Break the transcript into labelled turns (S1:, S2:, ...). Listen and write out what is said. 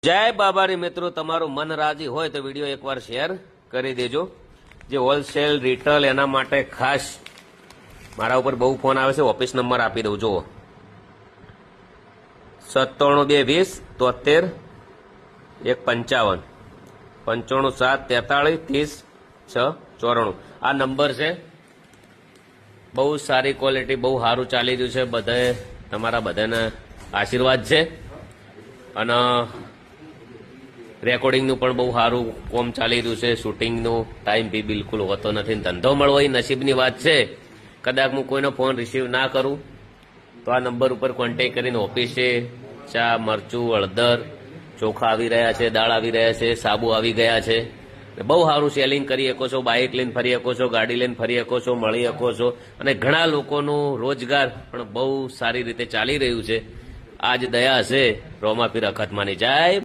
S1: જય બાબારી મિત્રો, તમારું મન રાજી હોય તો વિડીયો એકવાર શેર કરી દેજો. જે હોલસેલ રિટેલ એના માટે ખાસ મારા ઉપર બહુ ફોન આવે છે. ઓફિસ નંબર આપી દઉં, જુઓ 97 220 73 155 95 7 43 30 6 94 આ નંબર છે. બહુ સારી ક્વોલિટી, બહુ સારું ચાલી રહ્યું છે. બધે તમારા બધાને આશીર્વાદ છે અને રેકોર્ડિંગનું પણ બહુ સારું કોમ ચાલી રહ્યું છે. શૂટિંગનું ટાઈમ બી બિલકુલ હોતો નથી. ધંધો મળવો એ નસીબની વાત છે. કદાચ હું કોઈનો ફોન રિસીવ ના કરું તો આ નંબર ઉપર કોન્ટેક્ટ કરીને ઓફિસે ચા, મરચું, હળદર, ચોખા આવી રહ્યા છે, દાળ આવી રહ્યા છે, સાબુ આવી ગયા છે. બહુ સારું સેલિંગ કરી શકો છો. બાઇક લઈને ફરી શકો છો, ગાડી લઈને ફરી શકો છો, મળી શકો છો. અને ઘણા લોકોનું રોજગાર પણ બહુ સારી રીતે ચાલી રહ્યું છે. આજ દયા હશે રોમા પીર અખતમાની. જય